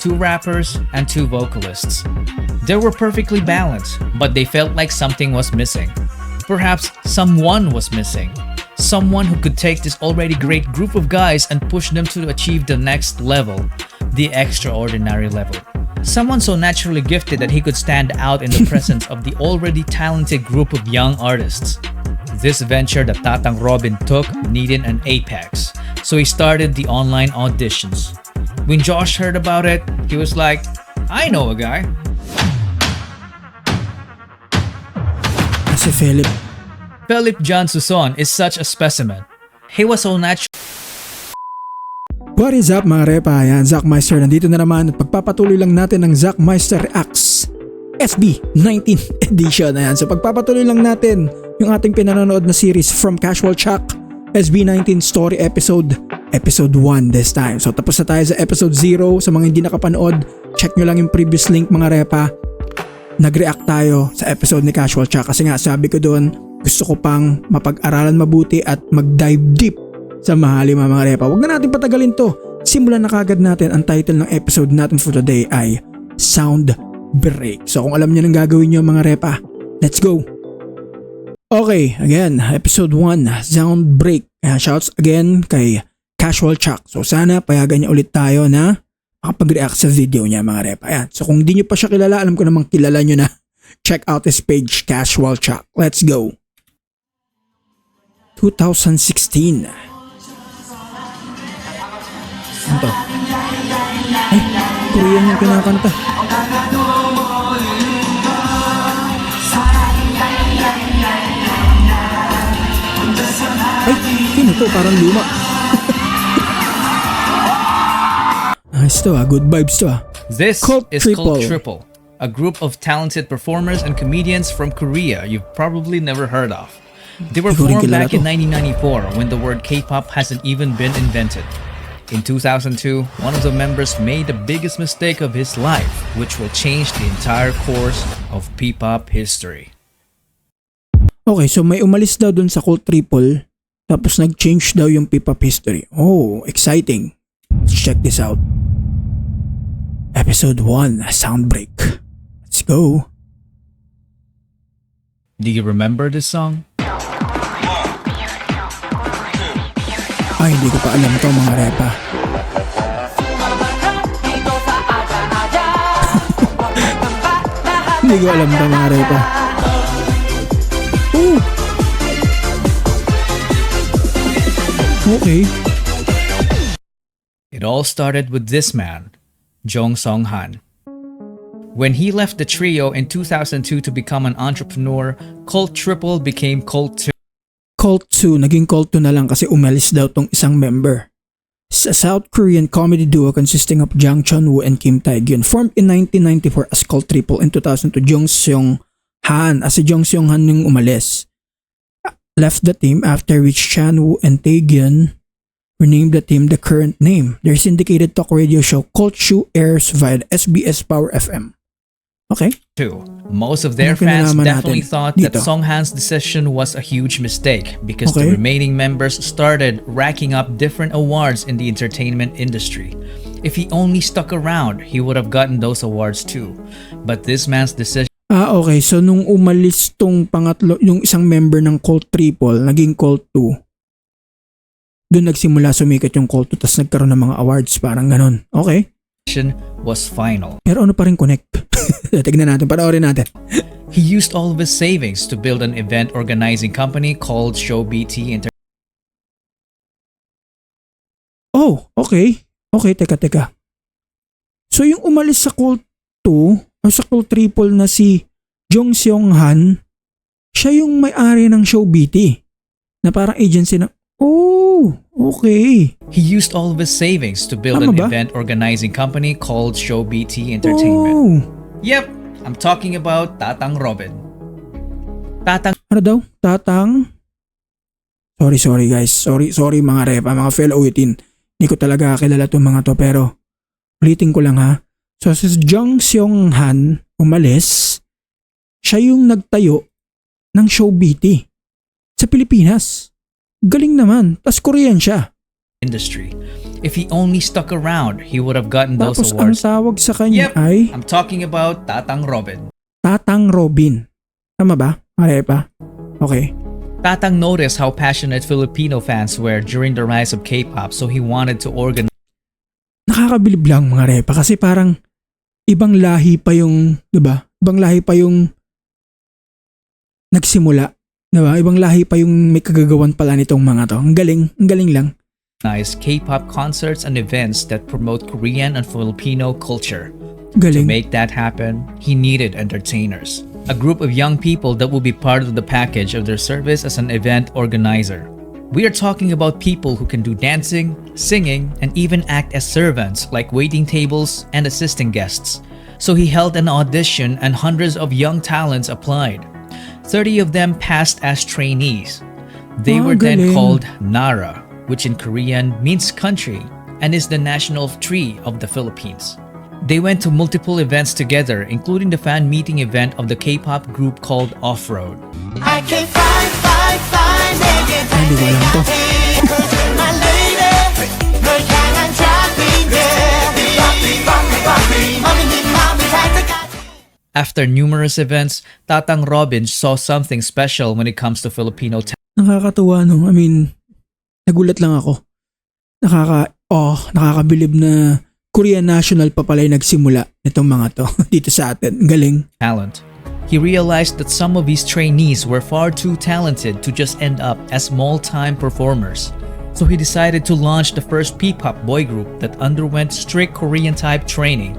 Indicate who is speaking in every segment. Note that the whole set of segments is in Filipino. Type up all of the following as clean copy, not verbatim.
Speaker 1: 2 rappers and 2 vocalists. They were perfectly balanced, but they felt like something was missing. Perhaps someone was missing. Someone who could take this already great group of guys and push them to achieve the next level, the extraordinary level. Someone so naturally gifted that he could stand out in the presence of the already talented group of young artists. This venture that Tatang Robin took needed an apex, so he started the online auditions. When Josh heard about it, he was like, I know a guy.
Speaker 2: Si Philip.
Speaker 1: Philip John Suson is such a specimen. He was so natural.
Speaker 2: What is up mga repa? Ayan, Zach Meister nandito na naman at pagpapatuloy lang natin ng Zach Meister Reacts SB19 edition. Ayan, so pagpapatuloy lang natin yung ating pinanonood na series From Casual Chuck SB19 Story Episode 1 this time. So tapos na tayo sa episode 0. Sa mga hindi nakapanood, check nyo lang yung previous link mga repa. Nag-react tayo sa episode ni Casual Chuck kasi nga sabi ko doon, gusto ko pang mapag-aralan mabuti at mag-dive deep sa mahali mga repa. Huwag na natin patagalin to. Simulan na kagad natin. Ang title ng episode natin for today ay Sound Break. So kung alam nyo nang gagawin nyo mga repa, let's go! Okay, again, episode 1, Sound Break. Shouts again kay Casual Chuck. So sana payagan niya ulit tayo na makapag-react sa video niya mga repa. Ayan. So kung di nyo pa siya kilala, alam ko namang kilala nyo na. Check out his page, Casual Chuck. Let's go! 2016. Ano to? Ay, Korean yung kinakanta. Ay, yun ito, parang luma. Nice to good vibes to
Speaker 1: This
Speaker 2: Cult
Speaker 1: is
Speaker 2: Triple.
Speaker 1: Cult Triple, a group of talented performers and comedians from Korea you've probably never heard of. They were formed back in 1994 when the word K-pop hasn't even been invented. In 2002, one of the members made the biggest mistake of his life, which will change the entire course of P-pop history.
Speaker 2: Okay, so may umalis daw dun sa Cult Triple, tapos nag-change daw yung P-pop history. Oh, exciting. Let's check this out. Episode 1, Sound Break. Let's go.
Speaker 1: Do you remember this song?
Speaker 2: Ay, hindi ko pa alam to mga repa. Hindi ko alam to mga repa. Oh! Okay.
Speaker 1: It all started with this man, Jong Song-han. When he left the trio in 2002 to become an entrepreneur, Cult Triple became Cult 2.
Speaker 2: Cult 2, naging Cult 2 na lang kasi umalis daw tong isang member. Sa South Korean comedy duo consisting of Jang Chun-woo and Kim Tae-gyun, formed in 1994 as Cult Triple. In 2002, Jong Seong-han, as si Jong Seong-han yung umalis. Left the team, after which Chan-woo and Tae-gyun renamed the team the current name. Their syndicated talk radio show Cult 2 airs via SBS Power FM. Okay.
Speaker 1: Most of their fans definitely thought that Song-han's decision was a huge mistake because the remaining members started racking up different awards in the entertainment industry. If he only stuck around, he would have gotten those awards too. But this man's decision...
Speaker 2: Okay. So nung umalis tong pangatlo, yung isang member ng Cult Triple, naging Cult 2. Doon nagsimula sumikat yung Cult 2 tapos nagkaroon ng mga awards, parang ganon. Okay.
Speaker 1: was final.
Speaker 2: Pero ano pa rin connect? Tignan natin, panoorin natin.
Speaker 1: He used all of his savings to build an event organizing company called ShowBT Entertainment.
Speaker 2: Oh, okay. Okay, teka. So yung umalis sa Cult 2, o sa Cult Triple na si Jong Seong-han, siya yung may-ari ng ShowBT. Na parang agency na, oh, okay.
Speaker 1: He used all of his savings to build an event organizing company called ShowBT Entertainment.
Speaker 2: Oh.
Speaker 1: Yep, I'm talking about Tatang Robin. Tatang...
Speaker 2: Ano daw? Tatang? Sorry guys. Sorry mga repa, mga fellow ulitin. Hindi ko talaga kilala itong mga to, pero ulitin ko lang ha. So si Jong Seong-han umalis, siya yung nagtayo ng ShowBT sa Pilipinas. Galing naman. Tas Korean siya.
Speaker 1: Industry. If he only stuck around, he would have gotten those
Speaker 2: Tapos ang
Speaker 1: awards.
Speaker 2: tawag sa kanya
Speaker 1: Yep,
Speaker 2: ay
Speaker 1: I'm talking about Tatang Robin.
Speaker 2: Tatang Robin. Tama ba? Marepa? Okay.
Speaker 1: Tatang noticed how passionate Filipino fans were during the rise of K-pop, so he wanted to organize
Speaker 2: Nakakabilib lang mga repa kasi parang ibang lahi pa yung, 'di ba? Ibang lahi pa yung nagsimula, 'di ba? Ibang lahi pa yung may kagagawan pala nitong mga to. Ang galing lang.
Speaker 1: K-pop concerts and events that promote Korean and Filipino culture. To
Speaker 2: Galing.
Speaker 1: make that happen, he needed entertainers, a group of young people that will be part of the package of their service as an event organizer. We are talking about people who can do dancing, singing, and even act as servants like waiting tables and assisting guests. So he held an audition and hundreds of young talents applied. 30 of them passed as trainees. They were then
Speaker 2: galing.
Speaker 1: called Nara, which in Korean means country and is the national tree of the Philippines. They went to multiple events together, including the fan meeting event of the K-pop group called Off-Road.
Speaker 3: I can't find
Speaker 2: Hindi ko alam to.
Speaker 3: my lady. 널 향한 traffic.
Speaker 1: After numerous events, Tatang Robin saw something special when it comes to Filipino talent.
Speaker 2: Nakakatuwa no. I mean, nagulat lang ako. Nakakabilib na Korean national pa pala yung nagsimula nitong mga to dito sa atin. Galing.
Speaker 1: He realized that some of his trainees were far too talented to just end up as small-time performers. So he decided to launch the first P-pop boy group that underwent strict Korean-type training.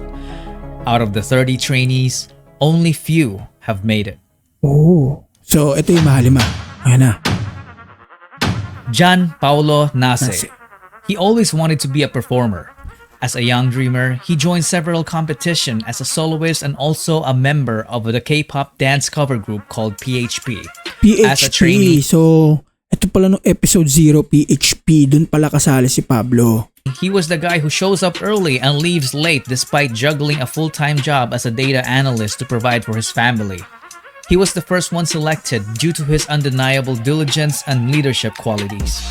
Speaker 1: Out of the 30 trainees, only few have made it.
Speaker 2: Oh. So, ito yung mahalima. Ayan na.
Speaker 1: Jan Paulo
Speaker 2: Nase.
Speaker 1: Nase. He always wanted to be a performer. As a young dreamer, he joined several competitions as a soloist and also a member of the K-pop dance cover group called PHP. As a trainee,
Speaker 2: So, ito pala nung episode 0, PHP. Dun pala kasali si Pablo.
Speaker 1: he was the guy who shows up early and leaves late despite juggling a full-time job as a data analyst to provide for his family. He was the first one selected due to his undeniable diligence and leadership qualities.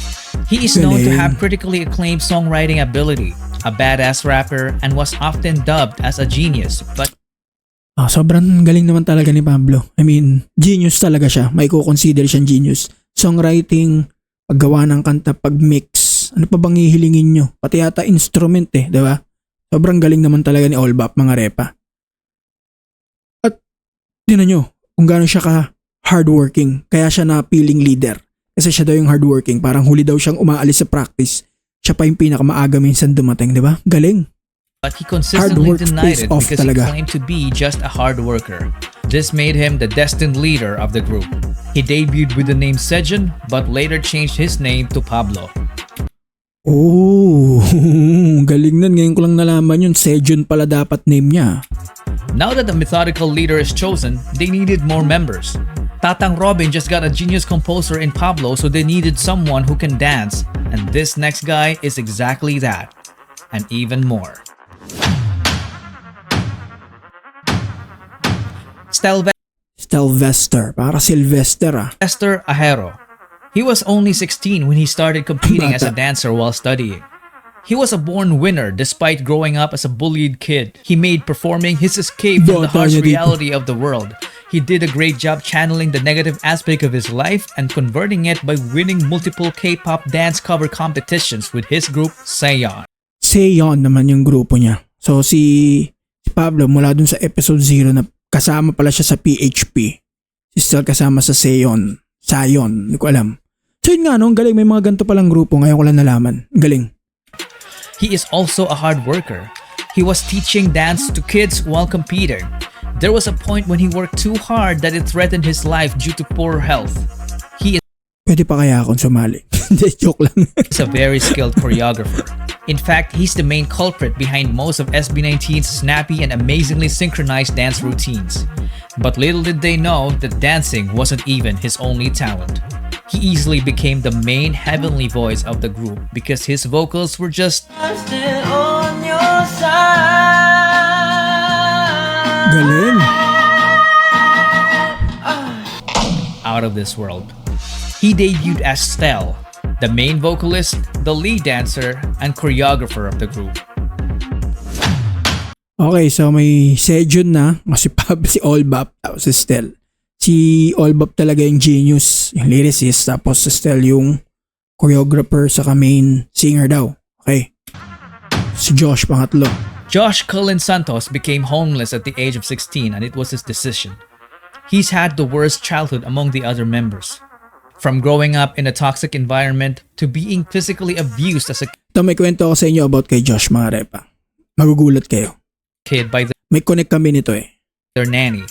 Speaker 1: He is known to have critically acclaimed songwriting ability, a badass rapper, and was often dubbed as a genius, but
Speaker 2: Sobrang galing naman talaga ni Pablo. I mean, genius talaga siya. May ko-consider siyang genius. Songwriting, paggawa ng kanta, pag-mix. Ano pa bang hihilingin nyo? Pati yata instrument di ba? Sobrang galing naman talaga ni Allbap, mga repa. At, tinan nyo, kung gaano siya ka hardworking. Kaya siya napiling leader. Kasi siya daw yung hardworking. Parang huli daw siyang umaalis sa practice. Siya pa yung pinakamaaga minsan dumating, di ba? Galing.
Speaker 1: he consistently
Speaker 2: work
Speaker 1: denied
Speaker 2: pays
Speaker 1: it
Speaker 2: off
Speaker 1: because
Speaker 2: talaga.
Speaker 1: he claimed to be just a hard worker. This made him the destined leader of the group. He debuted with the name Sejun, but later changed his name to Pablo.
Speaker 2: Oh, galing nun. Ngayon ko lang nalaman yun. Sejun pala dapat name niya.
Speaker 1: Now that the methodical leader is chosen, they needed more members. Tatang Robin just got a genius composer in Pablo, so they needed someone who can dance. And this next guy is exactly that. And even more.
Speaker 2: Stelvester. Para Sylvester
Speaker 1: Esther Ahero. He was only 16 when he started competing as a
Speaker 2: Bata.
Speaker 1: dancer while studying. He was a born winner despite growing up as a bullied kid. He made performing his escape from the
Speaker 2: Bata
Speaker 1: harsh
Speaker 2: niya dito.
Speaker 1: reality of the world. He did a great job channeling the negative aspect of his life and converting it by winning multiple K-pop dance cover competitions with his group Sayon.
Speaker 2: Sayon naman yung grupo niya. So si Pablo mula dun sa episode 0 na kasama pala siya sa PHP. Si Stel kasama sa Sayon. Hindi ko alam. So yun nga no, ang galing. May mga ganito palang grupo. Ngayon ko lang nalaman. Ang galing.
Speaker 1: He is also a hard worker. He was teaching dance to kids while competing. There was a point when he worked too hard that it threatened his life due to poor health. He
Speaker 2: Pwede pa kaya akong sumali? Hindi, joke lang.
Speaker 1: is a very skilled choreographer. In fact, he's the main culprit behind most of SB19's snappy and amazingly synchronized dance routines. But little did they know that dancing wasn't even his only talent. He easily became the main heavenly voice of the group because his vocals were just
Speaker 3: I'm still on your side.
Speaker 2: Galing.
Speaker 1: out of this world. He debuted as Stel, the main vocalist, the lead dancer and choreographer of the group.
Speaker 2: Okay, so may Sejun na, si Pab, si Olbap, tapos si Stel. Si Olbap talaga yung genius, yung lyricist, tapos si Stel yung choreographer saka main singer daw. Okay. Si Josh pangatlo.
Speaker 1: Josh Cullen Santos became homeless at the age of 16 and it was his decision. He's had the worst childhood among the other members. From growing up in a toxic environment to being physically abused as a
Speaker 2: Ito may kwento ako sa inyo about kay Josh mga repa. Magugulat kayo.
Speaker 1: kid by
Speaker 2: May connect kami nito eh.
Speaker 1: their nanny.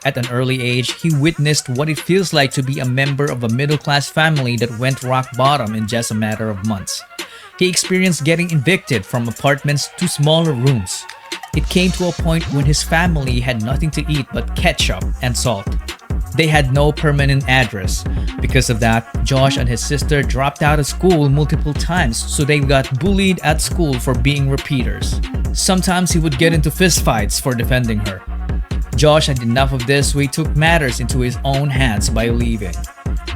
Speaker 1: At an early age, he witnessed what it feels like to be a member of a middle-class family that went rock bottom in just a matter of months. He experienced getting evicted from apartments to smaller rooms. It came to a point when his family had nothing to eat but ketchup and salt. They had no permanent address. Because of that, Josh and his sister dropped out of school multiple times, so they got bullied at school for being repeaters. Sometimes he would get into fistfights for defending her. Josh had enough of this, so he took matters into his own hands by leaving.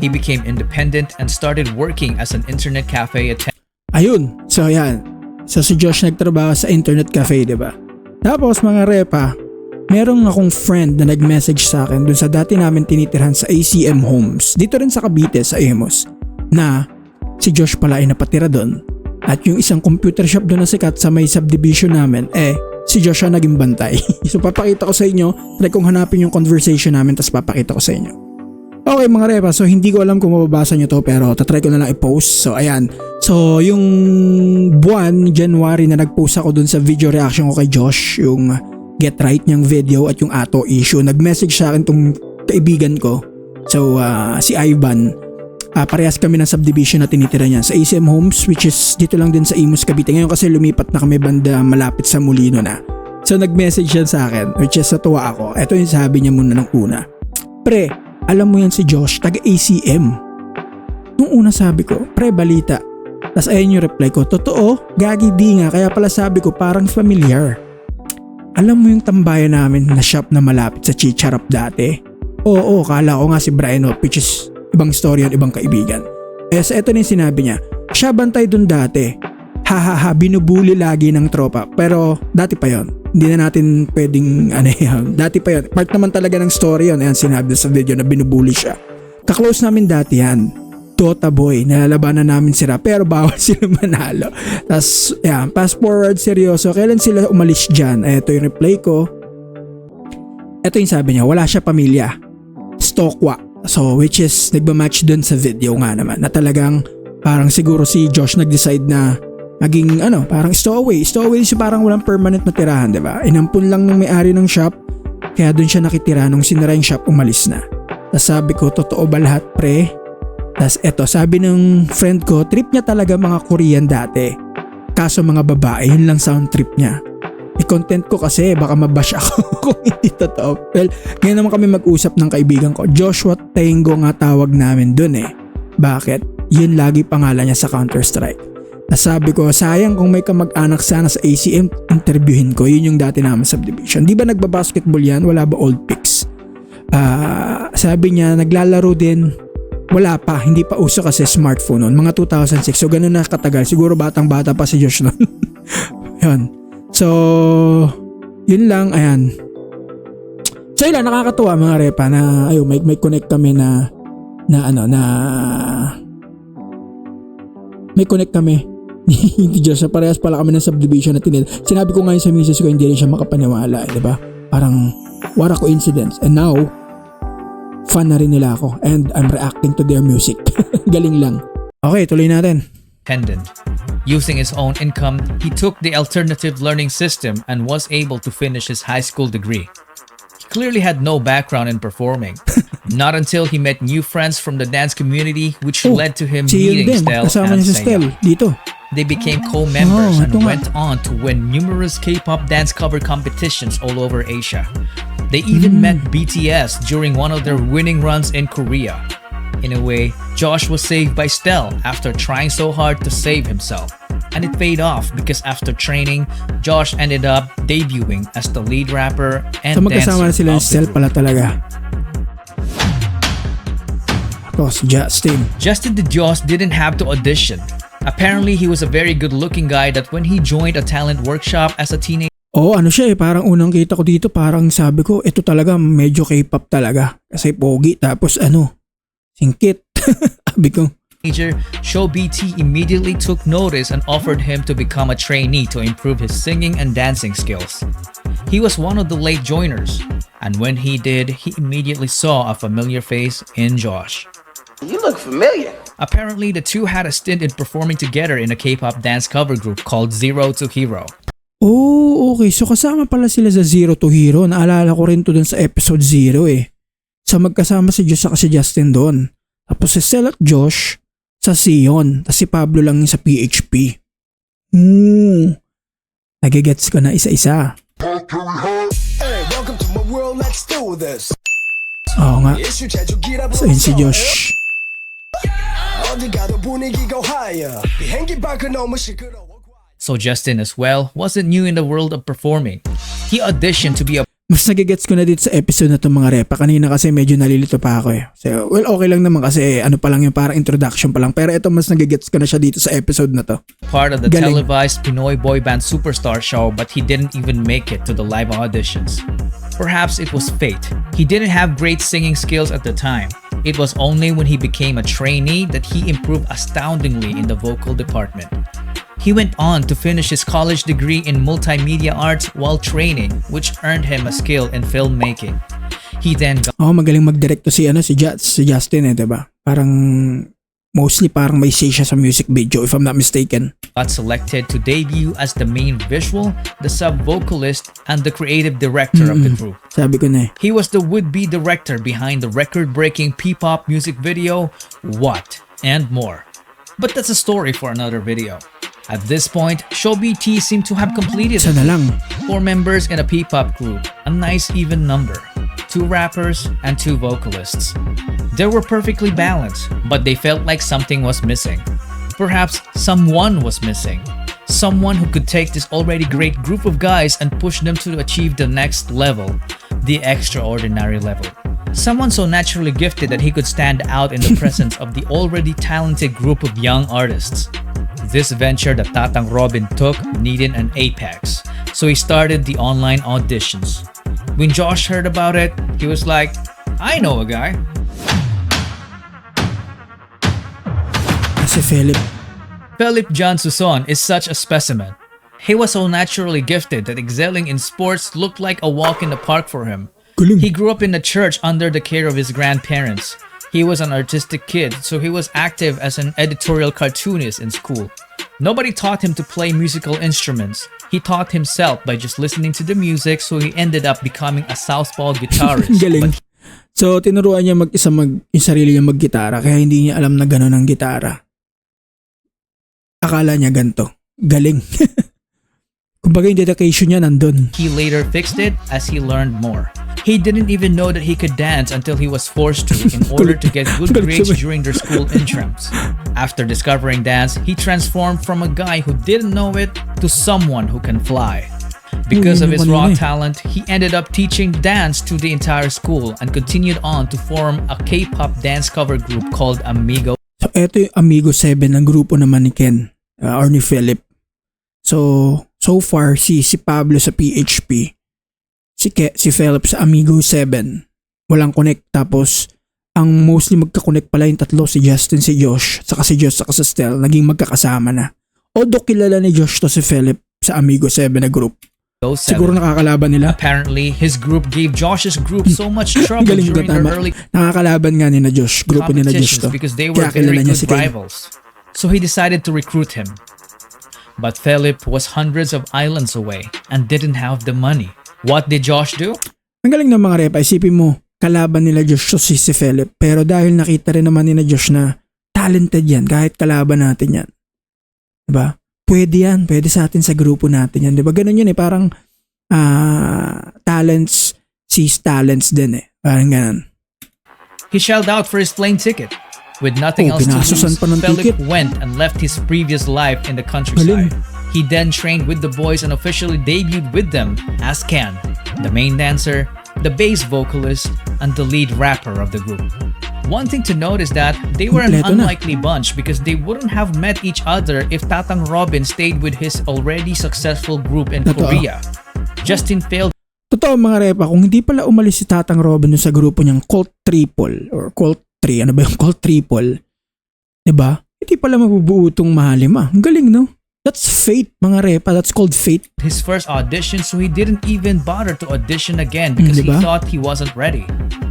Speaker 1: He became independent and started working as an internet cafe attendant.
Speaker 2: Ayun. So yan. So si Josh nagtrabaho sa internet cafe, di ba? Tapos mga repa, merong akong friend na nag-message sa akin dun sa dati namin tinitirhan sa ACM Homes. Dito rin sa Cavite, sa Emos. Na si Josh pala ay napatira dun. At yung isang computer shop doon na sikat sa may subdivision namin, si Josh ang naging bantay. So papakita ko sa inyo, try kong hanapin yung conversation namin tapos papakita ko sa inyo. Okay mga repa, so hindi ko alam kung mababasa nyo to pero tatry ko na lang i-post. So ayan, so yung buwan, January na nag-post ako dun sa video reaction ko kay Josh, yung Get Right niyang video at yung Ato issue. Nag-message sa akin tong kaibigan ko. So si Ivan, parehas kami ng subdivision na tinitira niya sa ACM Homes, which is dito lang din sa Imus, Cavite. Ngayon kasi lumipat na kami banda malapit sa Molino na. So nag-message siya sa akin, which is natuwa ako. Ito yung sabi niya muna ng una. Pre, alam mo yan si Josh, taga ACM. Nung una sabi ko, pre balita. Tapos ayun yung reply ko, totoo? Gagi di nga, kaya pala sabi ko parang familiar. Alam mo yung tambayan namin na shop na malapit sa Chicharap dati? Oo, kala ko nga si Brian, which is ibang story yun, ibang kaibigan. So eto na yung sinabi niya, siya bantay dun dati. Hahaha, binubuli lagi ng tropa. Pero dati pa yon. Hindi na natin pwedeng dati pa yon. Part naman talaga ng story yon. Ayan, sinabi sa video na binubuli siya. Kaklose namin dati yan. Dota boy, nalalabanan namin sila pero bawal sila manalo. Tapos yan, fast forward, seryoso, kailan sila umalis dyan? Ito yung reply ko. Ito yung sabi niya, wala siya pamilya. Stokwa. So which is nagmamatch dun sa video nga naman na talagang parang siguro si Josh nag-decide na maging parang stowaway siya, parang walang permanent na tirahan, diba? Inampun lang ng may-ari ng shop kaya dun siya nakitira. Nung sinara yung shop, umalis na. Tapos sabi ko, totoo ba lahat pre? Tapos eto, sabi ng friend ko, trip niya talaga mga Korean dati, kaso mga babae, yun lang sound trip niya. I-content ko kasi baka mabash ako kung hindi totoo. Well, ngayon naman kami mag-usap ng kaibigan ko, Joshua Tengo nga tawag namin dun eh. Bakit? Yun lagi pangalan niya sa Counter-Strike. Nasabi ko, sayang kung may kamag-anak sana sa ACM, interviewin ko. Yun yung dati namin subdivision. Di ba nagbabasketball yan? Wala ba old pics? Sabi niya, naglalaro din. Wala pa, hindi pa uso kasi smartphone noon. Mga 2006, so ganun na katagal. Siguro batang-bata pa si Josh noon. Yun. So, yun lang, ayan. So yun lang, nakakatuwa mga repa na, may connect kami na may connect kami. Hindi Diyos, parehas pala kami ng subdivision na tinil. Sinabi ko ngayon sa misis ko, hindi rin siya makapaniwala, di ba? Parang, what a coincidence. And now, fan na rin nila ako and I'm reacting to their music. Galing lang. Okay, tuloy natin.
Speaker 1: Using his own income, he took the alternative learning system and was able to finish his high school degree. He clearly had no background in performing. Not until he met new friends from the dance community, which led to him meeting Stel and Stel
Speaker 2: dito.
Speaker 1: They became co-members and went on to win numerous K-pop dance cover competitions all over Asia. They even met BTS during one of their winning runs in Korea. In a way, Josh was saved by Stel after trying so hard to save himself. And it paid off because after training, Josh ended up debuting as the lead rapper and dancer
Speaker 2: magkasama na sila ng
Speaker 1: of the
Speaker 2: Stel
Speaker 1: group.
Speaker 2: pala talaga. Tapos Justin
Speaker 1: Justin the Joss didn't have to audition. Apparently, he was a very good-looking guy that when he joined a talent workshop as a teenager,
Speaker 2: Ano siya parang unang kita ko dito, parang sabi ko, ito talaga medyo K-pop talaga. Kasi pogi, tapos singkit. Sabi ko,
Speaker 1: Show BT immediately took notice and offered him to become a trainee to improve his singing and dancing skills. He was one of the late joiners, and when he did, he immediately saw a familiar face in Josh.
Speaker 3: You look familiar.
Speaker 1: Apparently, the two had a stint in performing together in a K-pop dance cover group called Zero to Hero.
Speaker 2: okay. So kasama pala sila sa Zero to Hero. Naalala ko rin to dun sa episode 0 eh. Sa magkasama si Josh at si Justin doon. Tapos si Sel at Josh sa Sion. Tapos si Pablo lang yung sa PHP. Nagigets ko na isa-isa.
Speaker 4: Hey, welcome to my world, let's do this.
Speaker 2: Oo nga. So yun si Josh.
Speaker 4: 어디 가도 분위기가 higher. 비행기 밖은 너무 시끄러워.
Speaker 1: So Justin as well wasn't new in the world of performing. He auditioned to be a
Speaker 2: Mas nagigets ko na dito sa episode na itong mga repa. Kanina kasi medyo nalilito pa ako eh. So, well, okay lang naman kasi pa lang yung parang introduction pa lang. Pero ito mas nagigets ko na siya dito sa episode na to.
Speaker 1: part of the
Speaker 2: Galing.
Speaker 1: televised Pinoy boy band Superstar show, but he didn't even make it to the live auditions. Perhaps it was fate. He didn't have great singing skills at the time. It was only when he became a trainee that he improved astoundingly in the vocal department. He went on to finish his college degree in multimedia arts while training, which earned him a skill in filmmaking. He then
Speaker 2: Magaling mag-direct to si Justin eh, diba? Parang mostly parang may say siya sa music video if I'm not mistaken.
Speaker 1: got selected to debut as the main visual, the sub-vocalist, and the creative director of the group.
Speaker 2: Sabi ko na eh.
Speaker 1: He was the would-be director behind the record-breaking ppop music video, What, and more. But that's a story for another video. At this point, Show BT seemed to have completed
Speaker 2: Isa na lang.
Speaker 1: 4 members in a ppop group, a nice even number. 2 rappers and 2 vocalists. They were perfectly balanced, but they felt like something was missing. Perhaps someone was missing. Someone who could take this already great group of guys and push them to achieve the next level, the extraordinary level. Someone so naturally gifted that he could stand out in the presence of the already talented group of young artists. This venture that Tatang Robin took needed an apex, so he started the online auditions. When Josh heard about it, he was like, I know a guy.
Speaker 2: Si Philip.
Speaker 1: Philip John Suson is such a specimen. He was so naturally gifted that excelling in sports looked like a walk in the park for him.
Speaker 2: Galing.
Speaker 1: He grew up in a church under the care of his grandparents. He was an artistic kid, so he was active as an editorial cartoonist in school. Nobody taught him to play musical instruments. He taught himself by just listening to the music, so he ended up becoming a southpaw guitarist.
Speaker 2: Galing.
Speaker 1: But
Speaker 2: So tinuruan niya yung sarili niya mag-gitara kaya hindi niya alam na gano'n ang gitara. Akala niya ganito. Galing. Kumbaga yung dedication niya nandun.
Speaker 1: he later fixed it as he learned more. He didn't even know that he could dance until he was forced to in order to get good grades during their school intrams. After discovering dance, he transformed from a guy who didn't know it to someone who can fly. Because of his raw talent, he ended up teaching dance to the entire school and continued on to form a K-pop dance cover group called Amigo.
Speaker 2: So eto yung Amigo 7 ng grupo naman ni Ken or ni Philip. So far si Pablo sa PHP, si Philip sa Amigo 7, walang connect. Tapos ang mostly magka-connect pala yung tatlo, si Justin, si Josh, saka si Josh, saka si Stel, naging magkakasama na. Although kilala ni Josh to si Philip sa Amigo 7 na group. Siguro nakakalaban nila.
Speaker 1: Apparently, his group gave Josh's group so much trouble
Speaker 2: Galing ka,
Speaker 1: during their
Speaker 2: tama.
Speaker 1: early
Speaker 2: Nakakalaban nga ni na Josh, grupo ni na Josh
Speaker 1: competitions
Speaker 2: to.
Speaker 1: because they were
Speaker 2: Kaya kilala
Speaker 1: very
Speaker 2: niya
Speaker 1: good
Speaker 2: si Ken.
Speaker 1: rivals. So he decided to recruit him. But Philip was hundreds of islands away and didn't have the money. What did Josh do?
Speaker 2: Ang galing ng mga repa, isipin mo, kalaban nila Josh to si Philip. Pero dahil nakita rin naman ni na Josh na talented yan, kahit kalaban natin yan. Diba? Pwede yan, pwede sa atin sa grupo natin yan. Diba? Ganun yun eh, parang talents sees talents din eh. Parang ganun.
Speaker 1: He shelled out for his plane ticket. With nothing else to
Speaker 2: pinasusan
Speaker 1: lose,
Speaker 2: pa ng
Speaker 1: Philip
Speaker 2: ticket.
Speaker 1: went and left his previous life in the countryside. He then trained with the boys and officially debuted with them as Ken, the main dancer, the bass vocalist, and the lead rapper of the group. One thing to note is that they were an
Speaker 2: Kompleto na.
Speaker 1: unlikely bunch because they wouldn't have met each other if Tatang Robin stayed with his already successful group in
Speaker 2: Totoo.
Speaker 1: Korea. Justin failed
Speaker 2: Totoo mga repa, kung hindi pala umalis si Tatang Robin dun sa grupo niyang Cult Triple or Cult 3, ano ba yung Cult Triple? Diba? Hindi pala mabubuo itong Mahalim ah. Ang galing no? That's fate mga repa, that's called fate.
Speaker 1: his first audition, so he didn't even bother to audition again because he
Speaker 2: diba?
Speaker 1: thought he wasn't ready.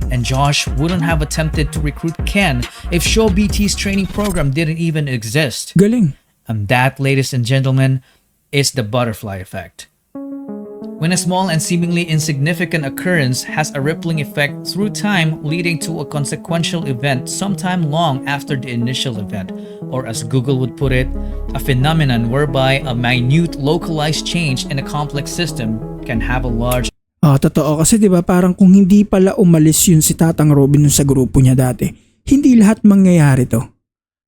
Speaker 1: And Josh wouldn't have attempted to recruit Ken if Show BT's training program didn't even exist.
Speaker 2: Galing.
Speaker 1: And that, ladies and gentlemen, is the butterfly effect. When a small and seemingly insignificant occurrence has a rippling effect through time, leading to a consequential event sometime long after the initial event, or as Google would put it, a phenomenon whereby a minute localized change in a complex system can have a large
Speaker 2: Totoo kasi 'di ba parang kung hindi pala umalis yun si Tatang Robin dun sa grupo niya dati, hindi lahat mangyayari to.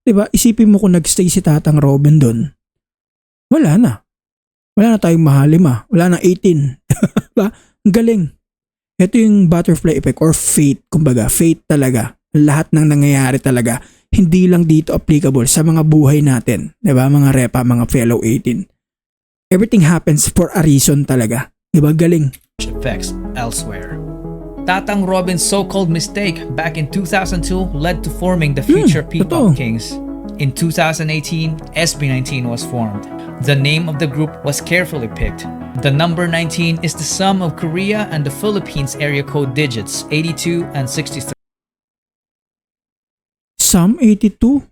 Speaker 2: 'Di ba? Isipin mo kung nagstay si Tatang Robin dun. Wala na. Wala na tayong Mahalim ah. Wala na 18. Diba? Ang galing. Ito yung butterfly effect or fate. Kumbaga, fate talaga. Lahat ng nangyayari talaga. Hindi lang dito applicable sa mga buhay natin. Diba? Mga repa, mga fellow 18. Everything happens for a reason talaga. Diba? Galing.
Speaker 1: effects elsewhere. Tatang Robin's so-called mistake back in 2002 led to forming the future
Speaker 2: totoo.
Speaker 1: P-pop Kings. In 2018, SB19 was formed. The name of the group was carefully picked. The number 19 is the sum of Korea and the Philippines area code digits 82 and 63.
Speaker 2: Sum 82?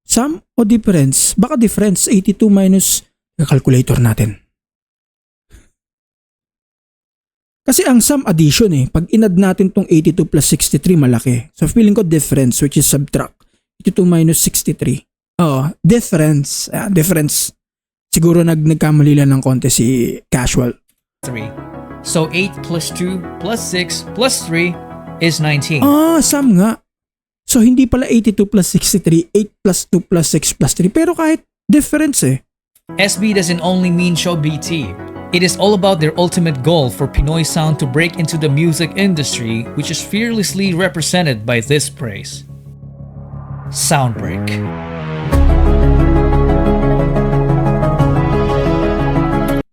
Speaker 2: Sum o difference? Baka difference 82 minus calculator natin. Kasi ang sum addition pag inad natin tong 82 plus 63 malaki. So feeling ko difference which is subtract. 82 minus 63. Difference. Difference. Siguro nagkamali lang ng konti si Casual.
Speaker 1: 3. So 8 plus 2 plus 6 plus 3 is 19.
Speaker 2: Sum nga. So hindi pala 82 plus 63, 8 plus 2 plus 6 plus 3. Pero kahit difference
Speaker 1: SB doesn't only mean show BT. It is all about their ultimate goal for Pinoy sound to break into the music industry, which is fearlessly represented by this praise. Soundbreak.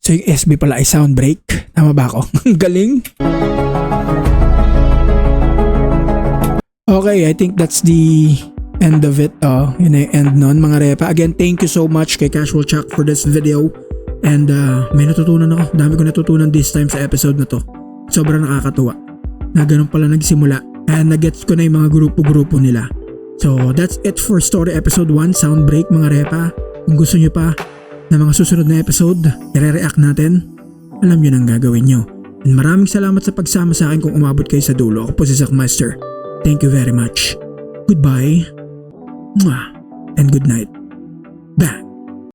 Speaker 2: So yung SB pala ay soundbreak. Tama ba ako? Galing. Okay, I think that's the end of it. Yun ay end nun mga repa. Again, thank you so much kay Casual Chuck for this video. And may natutunan ako. Dami ko natutunan this time sa episode na to. Sobrang nakakatuwa. Na ganun pala nagsimula. And nagets ko na yung mga grupo-grupo nila. So that's it for story episode 1, Soundbreak mga repa. Kung gusto nyo pa na mga susunod na episode, i-react natin, alam nyo nang gagawin nyo. And maraming salamat sa pagsama sa akin kung umabot kayo sa dulo. Ako po si Zackmeister. Thank you very much. Goodbye. Mwah. And good night. Bye.